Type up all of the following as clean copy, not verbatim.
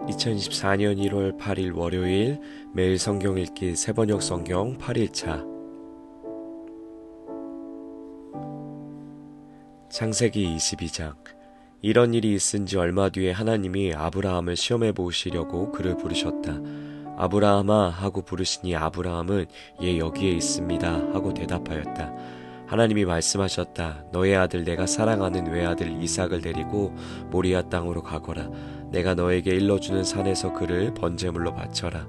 2024년 1월 8일 월요일 매일 성경 읽기 새번역 성경 8일차 창세기 22장. 이런 일이 있은 지 얼마 뒤에 하나님이 아브라함을 시험해 보시려고 그를 부르셨다. 아브라함아 하고 부르시니 아브라함은 예 여기에 있습니다 하고 대답하였다. 하나님이 말씀하셨다. 너의 아들 내가 사랑하는 외아들 이삭을 데리고 모리아 땅으로 가거라. 내가 너에게 일러주는 산에서 그를 번제물로 바쳐라.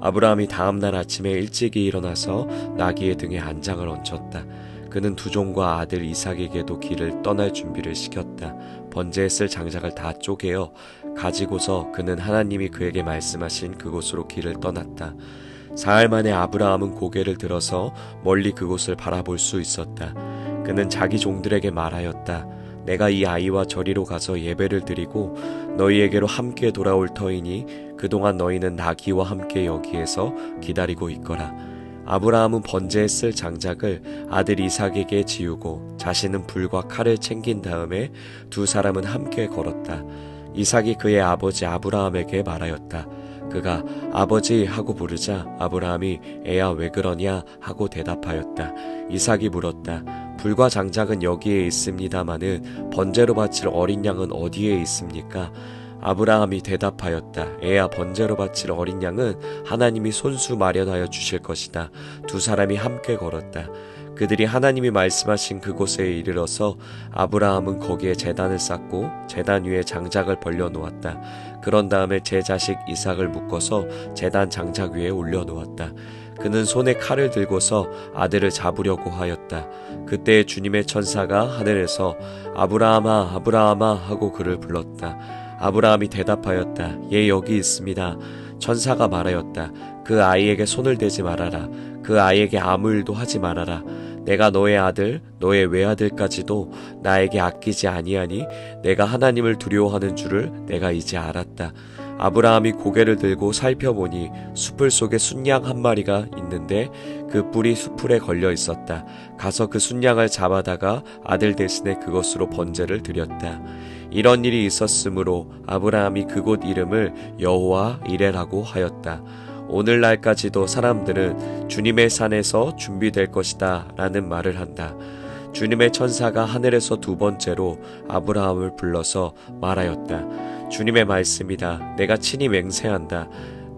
아브라함이 다음날 아침에 일찍이 일어나서 나귀의 등에 안장을 얹혔다. 그는 두 종과 아들 이삭에게도 길을 떠날 준비를 시켰다. 번제에 쓸 장작을 다 쪼개어 가지고서 그는 하나님이 그에게 말씀하신 그곳으로 길을 떠났다. 사흘 만에 아브라함은 고개를 들어서 멀리 그곳을 바라볼 수 있었다. 그는 자기 종들에게 말하였다. 내가 이 아이와 저리로 가서 예배를 드리고 너희에게로 함께 돌아올 터이니 그동안 너희는 나귀와 함께 여기에서 기다리고 있거라. 아브라함은 번제에 쓸 장작을 아들 이삭에게 지우고 자신은 불과 칼을 챙긴 다음에 두 사람은 함께 걸었다. 이삭이 그의 아버지 아브라함에게 말하였다. 그가 아버지 하고 부르자 아브라함이 애야 왜 그러냐 하고 대답하였다. 이삭이 물었다. 불과 장작은 여기에 있습니다마는 번제로 바칠 어린 양은 어디에 있습니까? 아브라함이 대답하였다. 애야 번제로 바칠 어린 양은 하나님이 손수 마련하여 주실 것이다. 두 사람이 함께 걸었다. 그들이 하나님이 말씀하신 그곳에 이르러서 아브라함은 거기에 제단을 쌓고 제단 위에 장작을 벌려 놓았다. 그런 다음에 제 자식 이삭을 묶어서 제단 장작 위에 올려 놓았다. 그는 손에 칼을 들고서 아들을 잡으려고 하였다. 그때 주님의 천사가 하늘에서 아브라함아 아브라함아 하고 그를 불렀다. 아브라함이 대답하였다. 예 여기 있습니다. 천사가 말하였다. 그 아이에게 손을 대지 말아라. 그 아이에게 아무 일도 하지 말아라. 내가 너의 아들 너의 외아들까지도 나에게 아끼지 아니하니 내가 하나님을 두려워하는 줄을 내가 이제 알았다. 아브라함이 고개를 들고 살펴보니 숯불 속에 순양 한 마리가 있는데 그 뿔이 숯불에 걸려 있었다. 가서 그 순양을 잡아다가 아들 대신에 그것으로 번제를 드렸다. 이런 일이 있었으므로 아브라함이 그곳 이름을 여호와 이레라고 하였다. 오늘날까지도 사람들은 주님의 산에서 준비될 것이다 라는 말을 한다. 주님의 천사가 하늘에서 두 번째로 아브라함을 불러서 말하였다. 주님의 말씀이다. 내가 친히 맹세한다.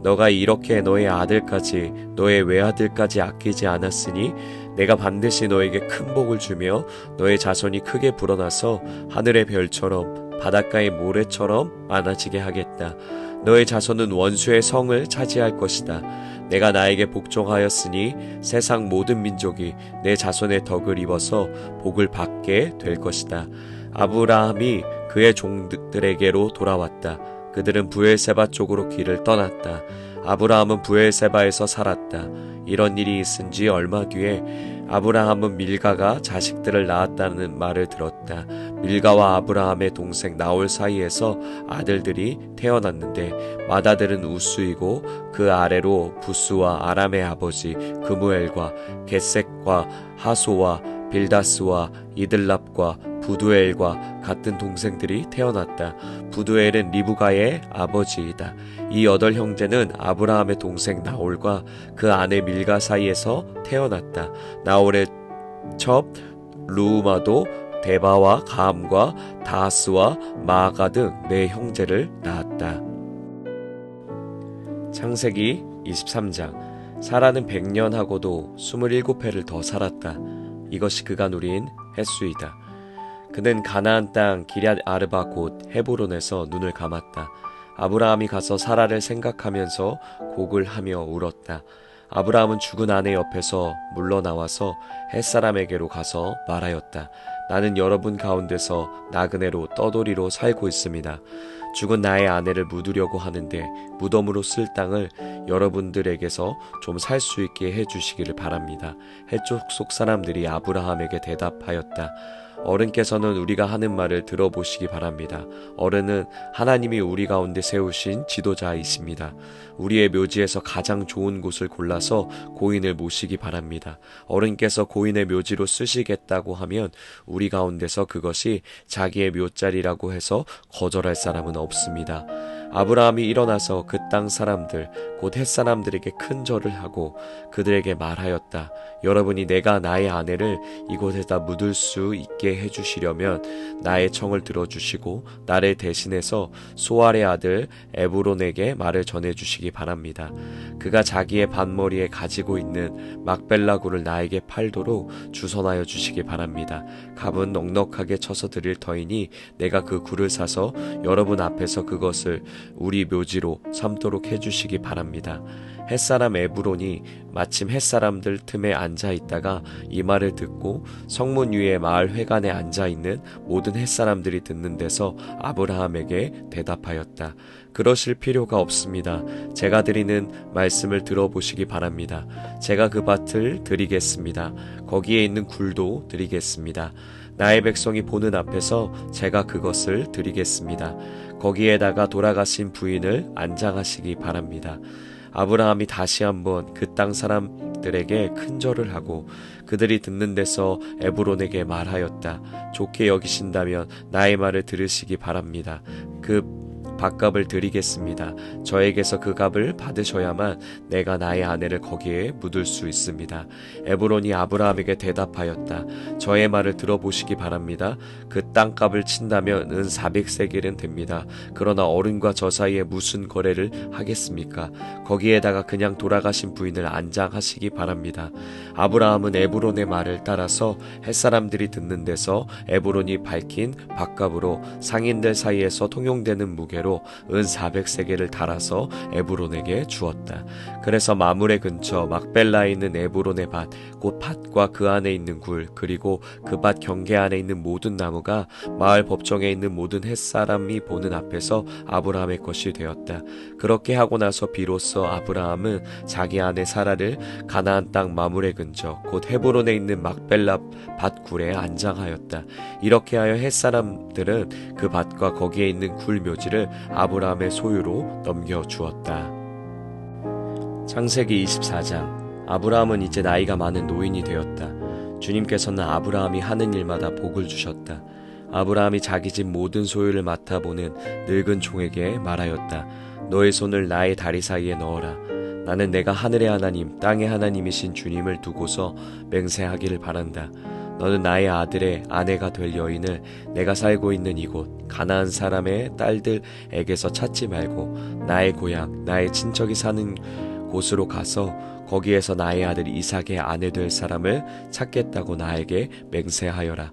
너가 이렇게 너의 아들까지 너의 외아들까지 아끼지 않았으니 내가 반드시 너에게 큰 복을 주며 너의 자손이 크게 불어나서 하늘의 별처럼 바닷가의 모래처럼 많아지게 하겠다. 너의 자손은 원수의 성을 차지할 것이다. 내가 나에게 복종하였으니 세상 모든 민족이 내 자손의 덕을 입어서 복을 받게 될 것이다. 아브라함이 그의 종들에게로 돌아왔다. 그들은 브엘세바 쪽으로 길을 떠났다. 아브라함은 브엘세바에서 살았다. 이런 일이 있은 지 얼마 뒤에 아브라함은 밀가가 자식들을 낳았다는 말을 들었다. 밀가와 아브라함의 동생 나홀 사이에서 아들들이 태어났는데 맏아들은 우스이고 그 아래로 부스와 아람의 아버지 그무엘과 겟색과 하소와 빌다스와 이들랍과 부두엘과 같은 동생들이 태어났다. 부두엘은 리브가의 아버지이다. 이 8 형제는 아브라함의 동생 나홀과 그 아내 밀가 사이에서 태어났다. 나홀의 첩 루우마도 데바와 가함과 다하스와 마아가 등 4 형제를 낳았다. 창세기 23장. 사라는 100년하고도 27해를 더 살았다. 이것이 그가 누린 횟수이다. 그는 가나안 땅 기럇 아르바 곧 헤브론에서 눈을 감았다. 아브라함이 가서 사라를 생각하면서 곡을 하며 울었다. 아브라함은 죽은 아내 옆에서 물러나와서 햇사람에게로 가서 말하였다. 나는 여러분 가운데서 나그네로 떠돌이로 살고 있습니다. 죽은 나의 아내를 묻으려고 하는데 무덤으로 쓸 땅을 여러분들에게서 좀 살 수 있게 해주시기를 바랍니다. 해쪽 속 사람들이 아브라함에게 대답하였다. 어른께서는 우리가 하는 말을 들어보시기 바랍니다. 어른은 하나님이 우리 가운데 세우신 지도자이십니다. 우리의 묘지에서 가장 좋은 곳을 골라서 고인을 모시기 바랍니다. 어른께서 고인의 묘지로 쓰시겠다고 하면 우리 가운데서 그것이 자기의 묘자리라고 해서 거절할 사람은 없습니다. 아브라함이 일어나서 그 땅 사람들 곧 햇사람들에게 큰 절을 하고 그들에게 말하였다. 여러분이 내가 나의 아내를 이곳에다 묻을 수 있게 해주시려면 나의 청을 들어주시고 나를 대신해서 소알의 아들 에브론에게 말을 전해주시기 바랍니다. 그가 자기의 반머리에 가지고 있는 막벨라 굴을 나에게 팔도록 주선하여 주시기 바랍니다. 값은 넉넉하게 쳐서 드릴 터이니 내가 그 굴을 사서 여러분 앞에서 그것을 우리 묘지로 삼도록 해주시기 바랍니다. 햇사람 에브론이 마침 햇사람들 틈에 앉아있다가 이 말을 듣고 성문 위에 마을 회관에 앉아있는 모든 햇사람들이 듣는 데서 아브라함에게 대답하였다. 그러실 필요가 없습니다. 제가 드리는 말씀을 들어보시기 바랍니다. 제가 그 밭을 드리겠습니다. 거기에 있는 굴도 드리겠습니다. 나의 백성이 보는 앞에서 제가 그것을 드리겠습니다. 거기에다가 돌아가신 부인을 안장하시기 바랍니다. 아브라함이 다시 한번 그 땅 사람들에게 큰 절을 하고 그들이 듣는 데서 에브론에게 말하였다. 좋게 여기신다면 나의 말을 들으시기 바랍니다. 그 밭값을 드리겠습니다. 저에게서 그 값을 받으셔야만 내가 나의 아내를 거기에 묻을 수 있습니다. 에브론이 아브라함에게 대답하였다. 저의 말을 들어보시기 바랍니다. 그 땅값을 친다면 은 400세겔은 됩니다. 그러나 어른과 저 사이에 무슨 거래를 하겠습니까? 거기에다가 그냥 돌아가신 부인을 안장하시기 바랍니다. 아브라함은 에브론의 말을 따라서 햇사람들이 듣는 데서 에브론이 밝힌 밭값으로 상인들 사이에서 통용되는 무게로 은 400세겔을 달아서 에브론에게 주었다. 그래서 마므레 근처 막벨라에 있는 에브론의 밭, 곧 밭과 그 안에 있는 굴, 그리고 그 밭 경계 안에 있는 모든 나무가 마을 법정에 있는 모든 햇사람이 보는 앞에서 아브라함의 것이 되었다. 그렇게 하고 나서 비로소 아브라함은 자기 아내 사라를 가나안 땅 마므레 근처 곧 헤브론에 있는 막벨라 밭 굴에 안장하였다. 이렇게 하여 햇사람들은 그 밭과 거기에 있는 굴 묘지를 아브라함의 소유로 넘겨주었다. 창세기 24장. 아브라함은 이제 나이가 많은 노인이 되었다. 주님께서는 아브라함이 하는 일마다 복을 주셨다. 아브라함이 자기 집 모든 소유를 맡아보는 늙은 종에게 말하였다. 너의 손을 나의 다리 사이에 넣어라. 나는 내가 하늘의 하나님, 땅의 하나님이신 주님을 두고서 맹세하기를 바란다. 너는 나의 아들의 아내가 될 여인을 내가 살고 있는 이곳 가나안 사람의 딸들에게서 찾지 말고 나의 고향, 나의 친척이 사는 곳으로 가서 거기에서 나의 아들 이삭의 아내 될 사람을 찾겠다고 나에게 맹세하여라.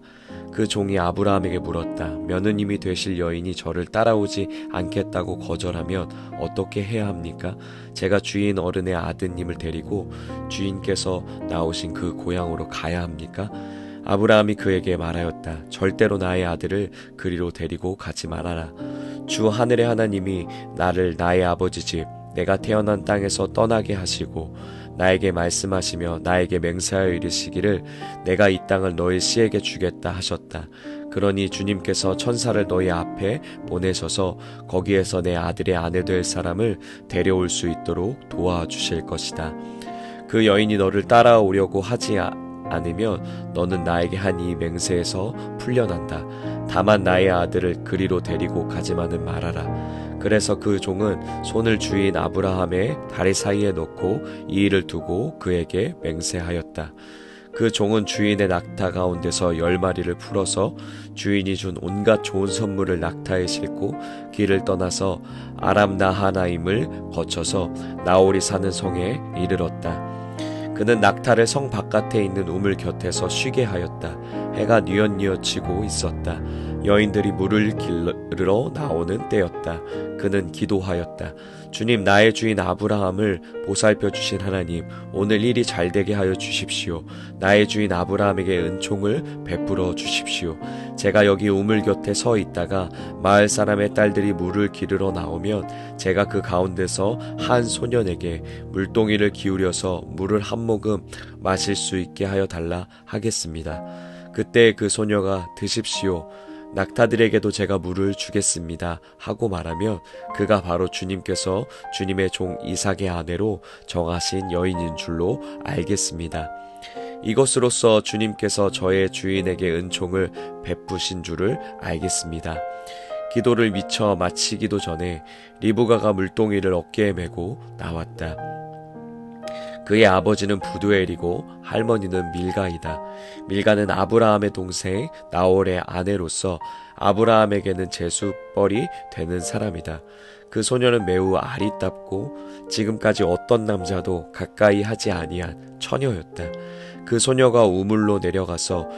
그 종이 아브라함에게 물었다. 며느님이 되실 여인이 저를 따라오지 않겠다고 거절하면 어떻게 해야 합니까? 제가 주인 어른의 아드님을 데리고 주인께서 나오신 그 고향으로 가야 합니까? 아브라함이 그에게 말하였다. 절대로 나의 아들을 그리로 데리고 가지 말아라. 주 하늘의 하나님이 나를 나의 아버지 집, 내가 태어난 땅에서 떠나게 하시고 나에게 말씀하시며 나에게 맹세하여 이르시기를 내가 이 땅을 너희 씨에게 주겠다 하셨다. 그러니 주님께서 천사를 너희 앞에 보내셔서 거기에서 내 아들의 아내 될 사람을 데려올 수 있도록 도와주실 것이다. 그 여인이 너를 따라오려고 하지 않으면 너는 나에게 한 이 맹세에서 풀려난다. 다만 나의 아들을 그리로 데리고 가지만은 말아라. 그래서 그 종은 손을 주인 아브라함의 다리 사이에 넣고 이 일을 두고 그에게 맹세하였다. 그 종은 주인의 낙타 가운데서 10마리를 풀어서 주인이 준 온갖 좋은 선물을 낙타에 싣고 길을 떠나서 아람 나하나임을 거쳐서 나홀이 사는 성에 이르렀다. 그는 낙타를 성 바깥에 있는 우물 곁에서 쉬게 하였다. 해가 뉘엿뉘엿치고 있었다. 여인들이 물을 길러 나오는 때였다. 그는 기도하였다. 주님, 나의 주인 아브라함을 보살펴 주신 하나님, 오늘 일이 잘되게 하여 주십시오. 나의 주인 아브라함에게 은총을 베풀어 주십시오. 제가 여기 우물 곁에 서 있다가 마을 사람의 딸들이 물을 기르러 나오면 제가 그 가운데서 한 소년에게 물동이를 기울여서 물을 한 모금 마실 수 있게 하여 달라 하겠습니다. 그때 그 소녀가 드십시오. 낙타들에게도 제가 물을 주겠습니다 하고 말하면 그가 바로 주님께서 주님의 종 이삭의 아내로 정하신 여인인 줄로 알겠습니다. 이것으로써 주님께서 저의 주인에게 은총을 베푸신 줄을 알겠습니다. 기도를 미처 마치기도 전에 리브가가 물동이를 어깨에 메고 나왔다. 그의 아버지는 부두엘이고 할머니는 밀가이다. 밀가는 아브라함의 동생 나홀의 아내로서 아브라함에게는 제수뻘이 되는 사람이다. 그 소녀는 매우 아리답고 지금까지 어떤 남자도 가까이 하지 아니한 처녀였다. 그 소녀가 우물로 내려가서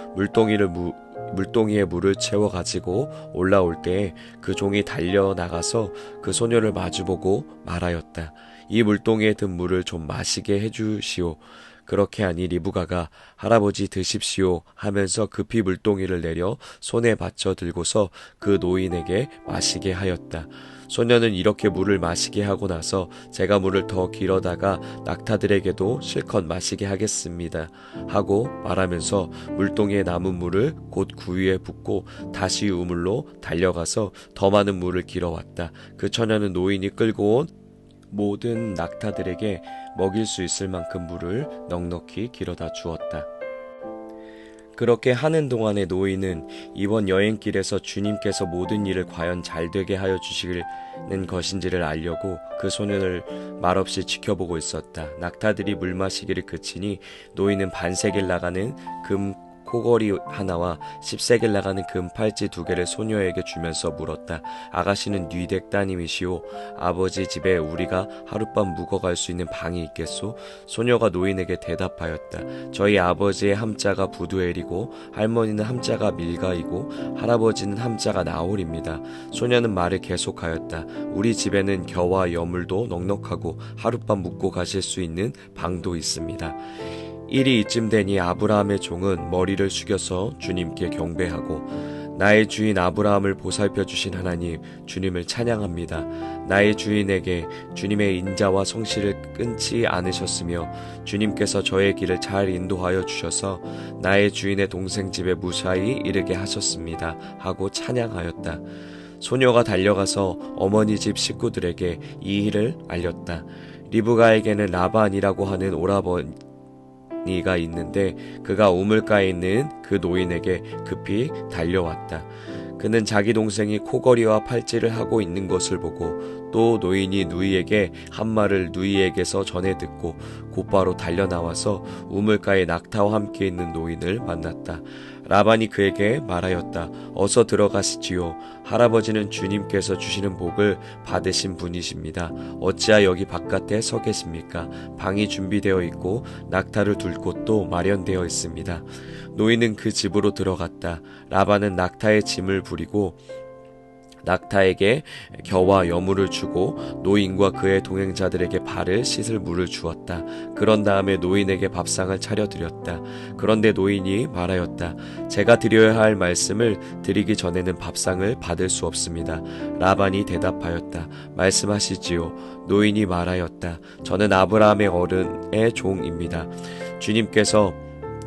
물동이에 물을 채워 가지고 올라올 때에 그 종이 달려나가서 그 소녀를 마주보고 말하였다. 이 물동이에 든 물을 좀 마시게 해주시오. 그렇게 하니 리브가가 할아버지 드십시오 하면서 급히 물동이를 내려 손에 받쳐 들고서 그 노인에게 마시게 하였다. 소녀는 이렇게 물을 마시게 하고 나서 제가 물을 더 길어다가 낙타들에게도 실컷 마시게 하겠습니다 하고 말하면서 물동이에 남은 물을 곧 구유에 붓고 다시 우물로 달려가서 더 많은 물을 길어왔다. 그 처녀는 노인이 끌고 온 모든 낙타들에게 먹일 수 있을 만큼 물을 넉넉히 길어다 주었다. 그렇게 하는 동안에 노인은 이번 여행길에서 주님께서 모든 일을 과연 잘되게 하여 주시는 것인지를 알려고 그 소년을 말없이 지켜보고 있었다. 낙타들이 물 마시기를 그치니 노인은 반세겔 나가는 금 코걸이 하나와 10세겔 나가는 금 팔찌 2개를 소녀에게 주면서 물었다. 아가씨는 뉘댁 따님이시오. 아버지 집에 우리가 하룻밤 묵어갈 수 있는 방이 있겠소? 소녀가 노인에게 대답하였다. 저희 아버지의 함자가 부두엘이고 할머니는 함자가 밀가이고 할아버지는 함자가 나홀입니다. 소녀는 말을 계속하였다. 우리 집에는 겨와 여물도 넉넉하고 하룻밤 묵고 가실 수 있는 방도 있습니다. 일이 이쯤 되니 아브라함의 종은 머리를 숙여서 주님께 경배하고 나의 주인 아브라함을 보살펴 주신 하나님 주님을 찬양합니다. 나의 주인에게 주님의 인자와 성실을 끊지 않으셨으며 주님께서 저의 길을 잘 인도하여 주셔서 나의 주인의 동생 집에 무사히 이르게 하셨습니다 하고 찬양하였다. 소녀가 달려가서 어머니 집 식구들에게 이 일을 알렸다. 리브가에게는 라반이라고 하는 오라버니가 있는데 그가 우물가에 있는 그 노인에게 급히 달려왔다. 그는 자기 동생이 코걸이와 팔찌를 하고 있는 것을 보고 또 노인이 누이에게 한 말을 누이에게서 전해 듣고 곧바로 달려나와서 우물가에 낙타와 함께 있는 노인을 만났다. 라반이 그에게 말하였다. 어서 들어가시지요. 할아버지는 주님께서 주시는 복을 받으신 분이십니다. 어찌하여 여기 바깥에 서 계십니까? 방이 준비되어 있고 낙타를 둘 곳도 마련되어 있습니다. 노인은 그 집으로 들어갔다. 라반은 낙타의 짐을 부리고 낙타에게 겨와 여물을 주고 노인과 그의 동행자들에게 발을 씻을 물을 주었다. 그런 다음에 노인에게 밥상을 차려드렸다. 그런데 노인이 말하였다. 제가 드려야 할 말씀을 드리기 전에는 밥상을 받을 수 없습니다. 라반이 대답하였다. 말씀하시지요. 노인이 말하였다. 저는 아브라함의 어른의 종입니다. 주님께서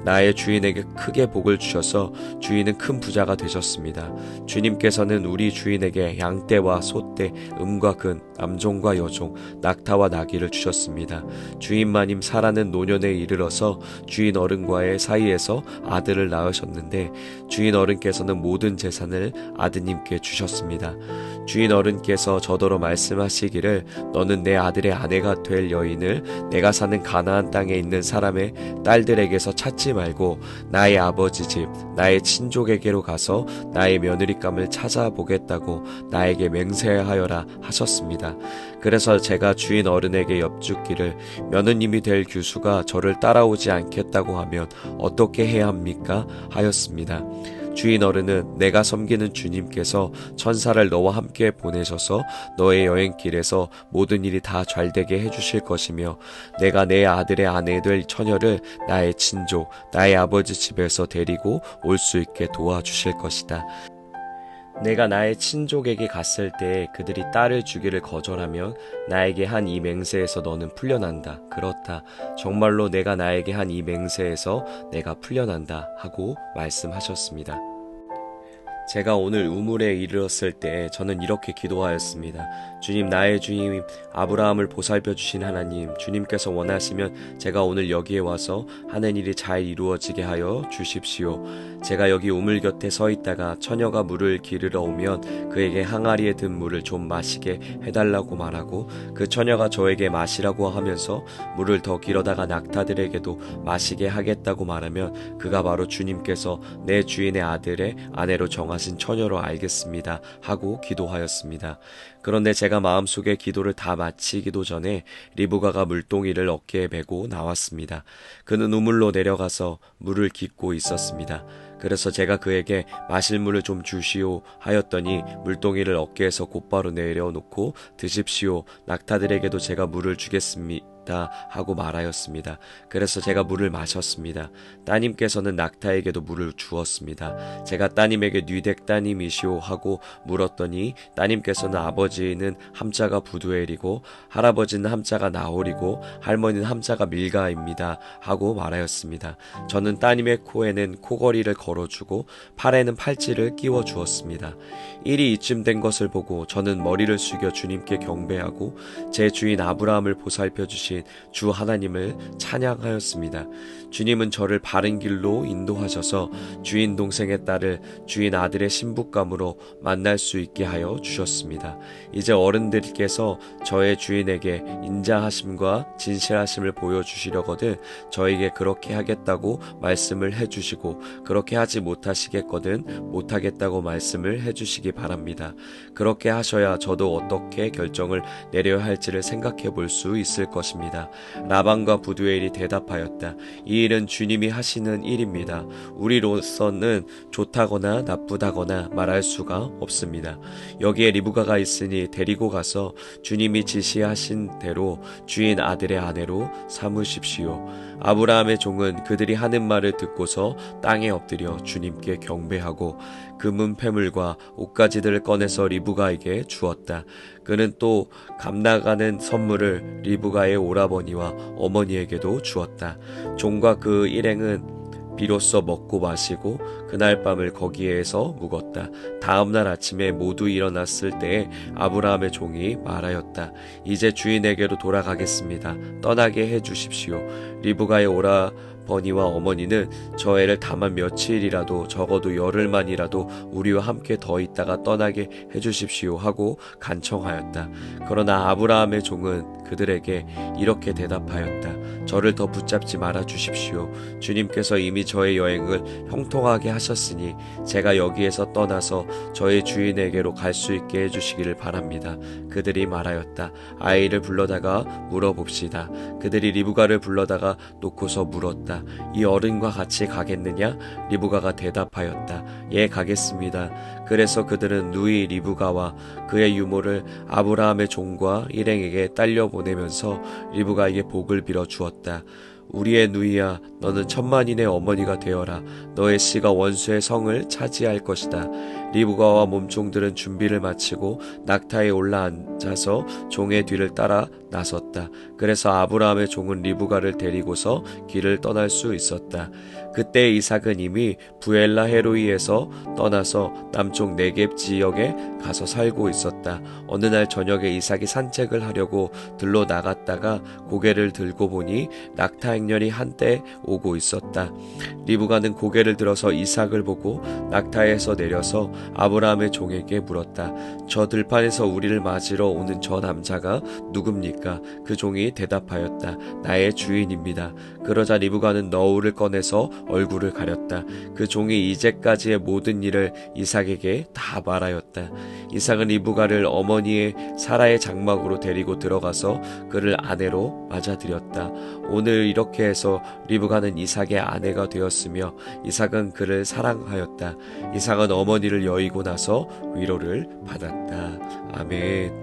나의 주인에게 크게 복을 주셔서 주인은 큰 부자가 되셨습니다. 주님께서는 우리 주인에게 양떼와 소떼, 음과 근, 남종과 여종, 낙타와 나귀를 주셨습니다. 주인 마님 사라는 노년에 이르러서 주인 어른과의 사이에서 아들을 낳으셨는데 주인 어른께서는 모든 재산을 아드님께 주셨습니다. 주인 어른께서 저더러 말씀하시기를 너는 내 아들의 아내가 될 여인을 내가 사는 가나안 땅에 있는 사람의 딸들에게서 찾지 말고 나의 아버지 집 나의 친족에게로 가서 나의 며느리감을 찾아보겠다고 나에게 맹세하여라 하셨습니다. 그래서 제가 주인 어른에게 엽죽기를 며느님이 될 규수가 저를 따라오지 않겠다고 하면 어떻게 해야 합니까? 하였습니다. 주인 어른은 내가 섬기는 주님께서 천사를 너와 함께 보내셔서 너의 여행길에서 모든 일이 다 잘되게 해주실 것이며 내가 내 아들의 아내 될 처녀를 나의 친족, 나의 아버지 집에서 데리고 올 수 있게 도와주실 것이다. 내가 나의 친족에게 갔을 때 그들이 딸을 주기를 거절하면 나에게 한 이 맹세에서 너는 풀려난다. 그렇다. 정말로 내가 나에게 한 이 맹세에서 내가 풀려난다. 하고 말씀하셨습니다. 제가 오늘 우물에 이르렀을 때 저는 이렇게 기도하였습니다. 주님, 나의 주님, 아브라함을 보살펴 주신 하나님, 주님께서 원하시면 제가 오늘 여기에 와서 하는 일이 잘 이루어지게 하여 주십시오. 제가 여기 우물 곁에 서 있다가 처녀가 물을 기르러 오면 그에게 항아리에 든 물을 좀 마시게 해달라고 말하고, 그 처녀가 저에게 마시라고 하면서 물을 더 길어다가 낙타들에게도 마시게 하겠다고 말하면 그가 바로 주님께서 내 주인의 아들의 아내로 정하신 처녀로 알겠습니다 하고 기도하였습니다. 그런데 제가 마음속에 기도를 다 마치기도 전에 리브가가 물동이를 어깨에 메고 나왔습니다. 그는 우물로 내려가서 물을 깃고 있었습니다. 그래서 제가 그에게 마실 물을 좀 주시오 하였더니 물동이를 어깨에서 곧바로 내려놓고 드십시오. 낙타들에게도 제가 물을 주겠습니다 하고 말하였습니다. 그래서 제가 물을 마셨습니다. 따님께서는 낙타에게도 물을 주었습니다. 제가 따님에게 뉘덱 따님이시오 하고 물었더니 따님께서는 아버지는 함자가 부두엘이고 할아버지는 함자가 나홀이고 할머니는 함자가 밀가입니다 하고 말하였습니다. 저는 따님의 코에는 코걸이를 걸어주고 팔에는 팔찌를 끼워 주었습니다. 일이 이쯤 된 것을 보고 저는 머리를 숙여 주님께 경배하고 제 주인 아브라함을 보살펴 주신 주 하나님을 찬양하였습니다. 주님은 저를 바른 길로 인도하셔서 주인 동생의 딸을 주인 아들의 신부감으로 만날 수 있게 하여 주셨습니다. 이제 어른들께서 저의 주인에게 인자하심과 진실하심을 보여주시려거든 저에게 그렇게 하겠다고 말씀을 해주시고, 그렇게 하지 못하시겠거든 못하겠다고 말씀을 해주시기 바랍니다. 그렇게 하셔야 저도 어떻게 결정을 내려야 할지를 생각해 볼 수 있을 것입니다. 라반과 부두엘이 대답하였다. 이 일은 주님이 하시는 일입니다. 우리로서는 좋다거나 나쁘다거나 말할 수가 없습니다. 여기에 리브가가 있으니 데리고 가서 주님이 지시하신 대로 주인 아들의 아내로 삼으십시오. 아브라함의 종은 그들이 하는 말을 듣고서 땅에 엎드려 주님께 경배하고 금은 패물과 옷가지들을 꺼내서 리브가에게 주었다. 그는 또 값나가는 선물을 리브가의 오라버니와 어머니에게도 주었다. 종과 그 일행은 비로소 먹고 마시고 그날 밤을 거기에서 묵었다. 다음날 아침에 모두 일어났을 때에 아브라함의 종이 말하였다. 이제 주인에게로 돌아가겠습니다. 떠나게 해 주십시오. 리브가의 오라버니와 어머니는 저 애를 다만 며칠이라도, 적어도 열흘만이라도 우리와 함께 더 있다가 떠나게 해 주십시오 하고 간청하였다. 그러나 아브라함의 종은 그들에게 이렇게 대답하였다. 저를 더 붙잡지 말아 주십시오. 주님께서 이미 저의 여행을 형통하게 하셨으니 제가 여기에서 떠나서 저의 주인에게로 갈 수 있게 해주시기를 바랍니다. 그들이 말하였다. 아이를 불러다가 물어봅시다. 그들이 리브가를 불러다가 놓고서 물었다. 이 어른과 같이 가겠느냐? 리브가가 대답하였다. 예, 가겠습니다. 그래서 그들은 누이 리브가와 그의 유모를 아브라함의 종과 일행에게 딸려 보내면서 리브가에게 복을 빌어 주었다. 우리의 누이야, 너는 천만인의 어머니가 되어라. 너의 씨가 원수의 성을 차지할 것이다. 리브가와 몸종들은 준비를 마치고 낙타에 올라앉아서 종의 뒤를 따라 나섰다. 그래서 아브라함의 종은 리브가를 데리고서 길을 떠날 수 있었다. 그때 이삭은 이미 부엘라 헤로이에서 떠나서 남쪽 네겝 지역에 가서 살고 있었다. 어느 날 저녁에 이삭이 산책을 하려고 들로 나갔다가 고개를 들고 보니 낙타 행렬이 한때 오고 있었다. 리브가는 고개를 들어서 이삭을 보고 낙타에서 내려서 아브라함의 종에게 물었다. 저 들판에서 우리를 맞으러 오는 저 남자가 누굽니까? 그 종이 대답하였다. 나의 주인입니다. 그러자 리브가는 너울을 꺼내서 얼굴을 가렸다. 그 종이 이제까지의 모든 일을 이삭에게 다 말하였다. 이삭은 리브가를 어머니의 사라의 장막으로 데리고 들어가서 그를 아내로 맞아들였다. 오늘 이렇게 해서 리브가는 이삭의 아내가 되었으며 이삭은 그를 사랑하였다. 이삭은 어머니를 여의고 나서 위로를 받았다. 아멘.